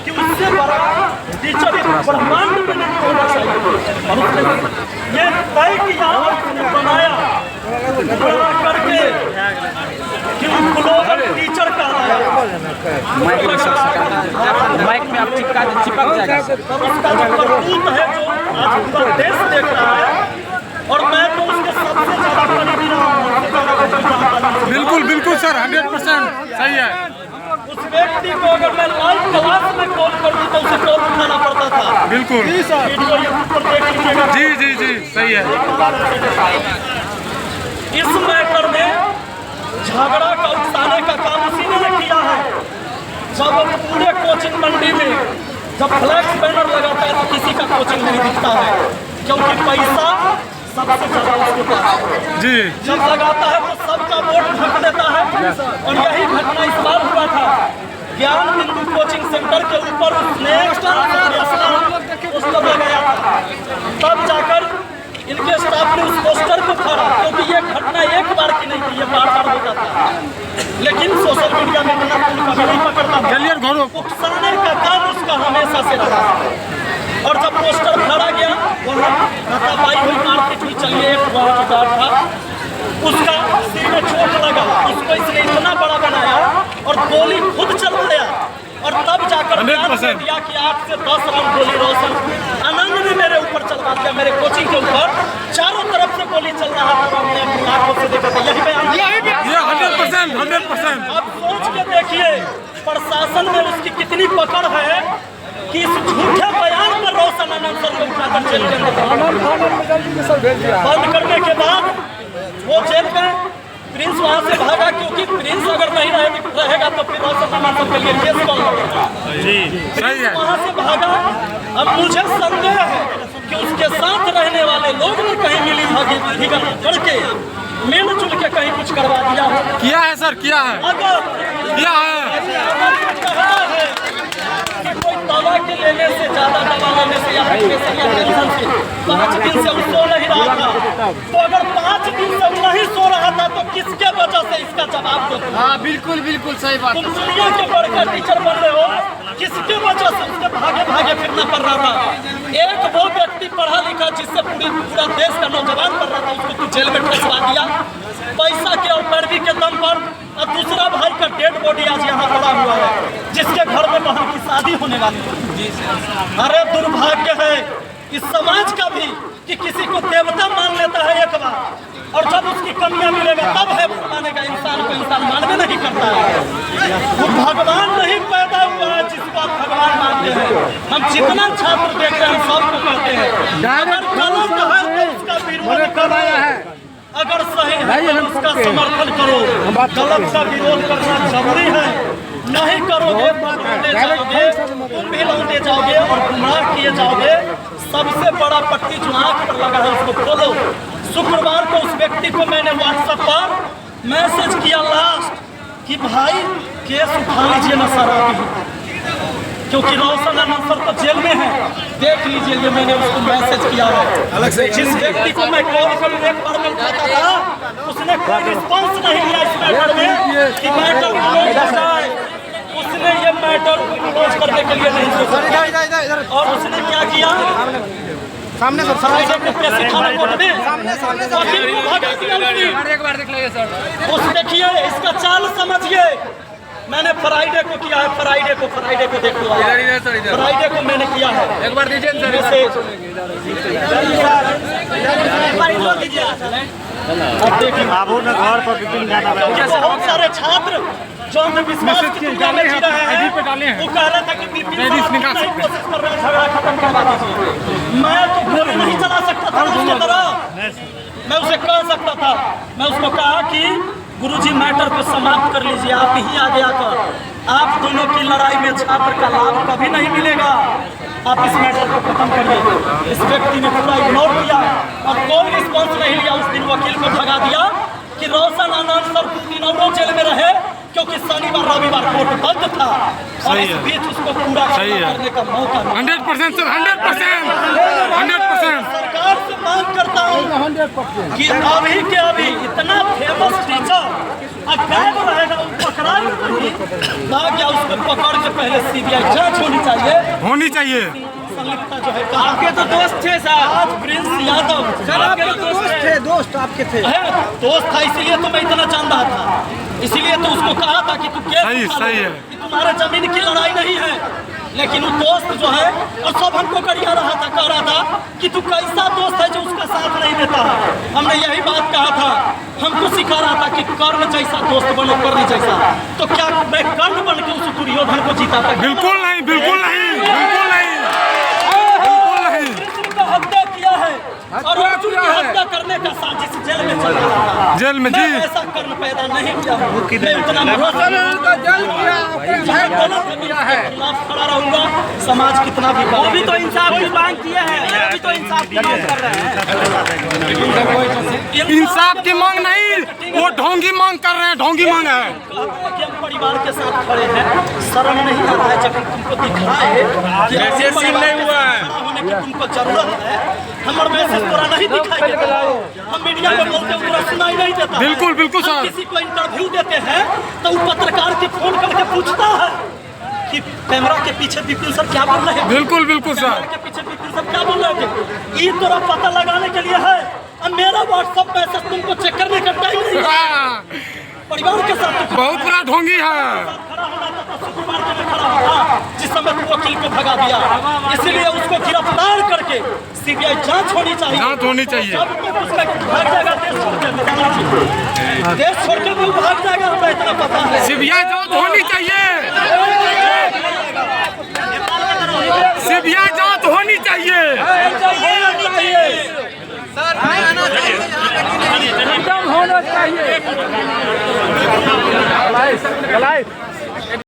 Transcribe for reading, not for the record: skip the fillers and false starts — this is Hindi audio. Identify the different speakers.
Speaker 1: कि उससे बड़ा टीचर ब्रह्मांड में नहीं होना चाहिए। और उसने ये तय किया और बनाया बड़ा करके कि वो ग्लोबल टीचर कहलाया।
Speaker 2: माइक में आप चिपक जाएगा।
Speaker 1: उसका जो करतूत है जो आज पूरा देश देख रहा है, और मैं तो उसके सबसे ज्यादा करीबी रहा हूं।
Speaker 3: बिल्कुल बिल्कुल सर, 100% सही है।
Speaker 1: उस व्यक्ति को अगर मैं लाइव क्लास में कॉल करती तो उसे कॉल उठाना पड़ता था।
Speaker 3: बिल्कुल
Speaker 1: वीडियो यूट्यूब पर देख लीजिएगा।
Speaker 3: जी जी जी सही है।
Speaker 1: इस मैटर में झगड़ा का उकसाने का काम उसी ने किया है। जब पूरे कोचिंग मंडी में जब फ्लैक्स बैनर लगाता है तो किसी का कोचिंग नहीं दिखता है, क्योंकि पैसा सबसे ज्यादा उसके पास है।
Speaker 3: जी
Speaker 1: जब लगाता है तो सबका वोट ढक देता है। और यही घटना इस बार हुआ था। ज्ञान बिंदु कोचिंग सेंटर के ऊपर उसने पोस्टर लगाया था, तब जाकर इनके स्टाफ ने उस पोस्टर को फाड़ा, क्योंकि ये घटना एक बार की नहीं थी, ये बार बार होता था। लेकिन सोशल मीडिया में इतना कभी नहीं पकड़ता था। उकसाने का काम उसका हमेशा से रहा। और जब पोस्टर फाड़ा गया, वहाँ हाथापाई हुई, मारपीट हुई, चलिए एक वहाँ की बात था, उसका सिर में चोट लगा, उसको इसने इतना बड़ा बनाया और गोली खुद चलवाया। और तब जाकर दिया कि 8 से 10 राउंड गोली रोशन आनंद ने मेरे ऊपर चलवा दिया, मेरे कोचिंग के ऊपर चारों तरफ से गोली चल रहा था। हमने अपनी आंखों से देखा था। यही बयान
Speaker 3: 100%।
Speaker 1: अब सोच के देखिए प्रशासन में उसकी कितनी पकड़ है कि इस झूठे बयान पर रोशन आनंद सर को उठाकर जेल के अंदर बंद करने के बाद वो जेल में प्रिंस वहां से भागा, क्योंकि प्रिंस अगर नहीं रहेगा तो फिर रोशन आनंद सर के लिए केस कौन लगेगा। प्रिंस वहां से भागा। अब मुझे संदेह है कि उसके साथ रहने वाले लोग ने कहीं मिली भगत करके मिलजुल के कहीं कुछ करवा दिया हो।
Speaker 3: किया है सर, किया है,
Speaker 1: अगर
Speaker 3: किया है।
Speaker 1: कोई दवा के लेने से, ज्यादा दवा लेने से या टेंशन से 5 दिन से वो सो नहीं रहा था, तो अगर 5 दिन से वो नहीं सो रहा था तो किसके वजह से, इसका जवाब दो।
Speaker 2: हाँ बिल्कुल बिल्कुल सही बात।
Speaker 1: तुम दुनिया के बड़का टीचर बन रहे हो, किसके वजह से उसके भागे भागे फिरना पड़ रहा था। एक वो व्यक्ति पढ़ा लिखा जिससे पूरा देश का नौजवान पढ़ रहा था, उसको तू जेल में फंसवा दिया पैसा के और पैरवी के दम पर। और दूसरा भाई का डेड बॉडी आज यहाँ पड़ा हुआ है, जिसके घर में बहन की शादी होने वाली है। अरे दुर्भाग्य है इस समाज का भी कि किसी को देवता मान लेता है एक बार, और जब उसकी कमियां मिलेगा तब है मानेगा। इंसान को इंसान मानवे नहीं करता है। वो भगवान नहीं पैदा हुआ है जिसको आप भगवान मानते हैं। हम जितना छात्र देख रहे हैं सबको कहते हैं अगर गलत है तो उसका विरोध करो, अगर सही है तो उसका समर्थन करो। गलत का विरोध करना जरूरी है। नहीं करोगे तो लौटे जाओगे, तुम भी लौटे जाओगे और गुमराह किए जाओगे। सबसे बड़ा पट्टी जो आंख पर लगा है उसको खोलो। शुक्रवार को उस व्यक्ति को मैंने व्हाट्सएप पर मैसेज किया लास्ट कि भाई केस उठा लीजिए ना सर आप ही, क्योंकि रोशन आनंद सर तो जेल में है। देख लीजिए ये मैंने उसको मैसेज किया है। जिस व्यक्ति को मैं कॉल करूँ एक बार में उठाता था, उसने कोई रिस्पॉन्स नहीं लिया इस मैटर में कि मैटर क्लोज हो जाए। उसने ये मैटर क्लोज करने के लिए नहीं सोचा, और उसने क्या किया,
Speaker 2: सामने सर
Speaker 1: फ्राइडे को कैसे थाना कोर्ट में वकील को भगा दिया।
Speaker 2: एक बार देख लीजिए सर।
Speaker 1: उस देखिए इसका चाल समझिए। मैंने फ्राइडे को किया है, फ्राइडे को देख लो। फ्राइडे को मैंने किया है।
Speaker 2: एक बार दीजिए सर।
Speaker 1: अब देखिए बहुत सारे छात्र जो अंधविश्वास की दुनिया में जी रहे हैं, वो कह रहा था कि कोशिश कर रहे हैं झगड़ा खत्म करवा दीजिए। मैं तो गोली नहीं चला सकता था उसकी तरह। मैं उसे कह सकता था, मैं उसको कहा कि गुरुजी मैटर को समाप्त कर लीजिए, आप ही आगे आकर आप दोनों की लड़ाई में छात्र का लाभ कभी नहीं मिलेगा। आप इस मैटर को खत्म करिए। इस व्यक्ति ने पूरा इग्नोर किया और कोई रिस्पॉन्स नहीं लिया। उस दिन वकील को भगा दिया कि रोशन आनंद सर 2 दिन और जेल में रहे, क्योंकि शनिवार रविवार कोर्ट बंद था। और इस बीच उसको पूरा करने का मौका
Speaker 3: 100% सर, 100%।
Speaker 1: सरकार से मांग करता हूँ कि अभी के अभी इतना फेमस टीचर गायब रहेगा, पकड़ा गया, उसको पकड़ के पहले सीबीआई जांच होनी चाहिए। संलिप्तता जो है
Speaker 2: आपके तो दोस्त थे सर।
Speaker 1: आज प्रिंस यादव
Speaker 2: सर आपके तो दोस्त थे, दोस्त आपके थे।
Speaker 1: दोस्त था, इसीलिए तो मैं इतना जान रहा था, इसीलिए तो उसको कहा था कि तू केस
Speaker 3: सही है
Speaker 1: कि तुम्हारे जमीन की लड़ाई नहीं है। लेकिन वो दोस्त जो है और सब हमको करिया रहा था, कह रहा था कि तू कैसा दोस्त है जो उसका साथ नहीं देता। हमने यही बात कहा था, हमको सिखा रहा था कि कर्ण जैसा दोस्त बनो, कर्ण जैसा। तो क्या मैं कर्ण बन के उस दुर्योधन को जीता था?
Speaker 3: बिल्कुल नहीं, बिल्कुल नहीं, बिल्कुल नहीं, बिल्कुल नहीं।
Speaker 1: कृष्ण का हत्या किया है और अर्जुन की हत्या करने का साजिश जेल में चल रहा था।
Speaker 3: जेल में
Speaker 1: मैं
Speaker 3: जी
Speaker 1: ऐसा कर्ण पैदा नहीं किया हूं। मैं उतना खिलाफ खड़ा रहूंगा। समाज कितना भी वो भी तो इंसाफ की मांग किया है, वो भी तो इंसाफ की मांग कर रहे हैं।
Speaker 3: इंसाफ की मांग नहीं, वो ढोंगी मांग कर रहे हैं, ढोंगी मांग है।
Speaker 1: कि हम परिवार के साथ खड़े हैं, शर्म नहीं आता है जब तुमको दिखाए कि
Speaker 2: जैसे सीन नहीं हुआ है,
Speaker 1: खड़ा होने की तुमको जरूरत है। हमारे मैसेज तोरा नहीं दिखाई देता, हम मीडिया में बोलते हैं तोरा सुनाई नहीं देता।
Speaker 3: बिल्कुल बिल्कुल
Speaker 1: हम
Speaker 3: सर।
Speaker 1: किसी को इंटरव्यू देते हैं तो वो पत्रकार की फोन करके पूछता है कि कैमरा के पीछे विपिन सर क्या बोल रहे हैं।
Speaker 3: बिल्कुल बिल्कुल
Speaker 1: कैमरा
Speaker 3: सर।
Speaker 1: के पीछे विपिन सर क्या बोल रहे थे, ये तोरा पता लगाने के लिए है। अब मेरा व्हाट्सएप मैसेज तुमको चेक करने का टाइम नहीं है। परिवार के साथ
Speaker 3: बहुत बड़ा ढोंगी है।
Speaker 1: खड़ा होना था तो शुक्रवार को मैं खड़ा होगा, जिस समय तू वकील को भगा दिया। इसलिए उसको गिरफ्तार करके सीबीआई जांच होनी चाहिए।
Speaker 3: जांच होनी चाहिए।
Speaker 1: जब तक उसका भाग जाएगा देश छोड़ के, देश छोड़ के वो भाग जाएगा, हमें इतना पता है।
Speaker 3: सीबीआई जांच होनी चाहिए, सीबीआई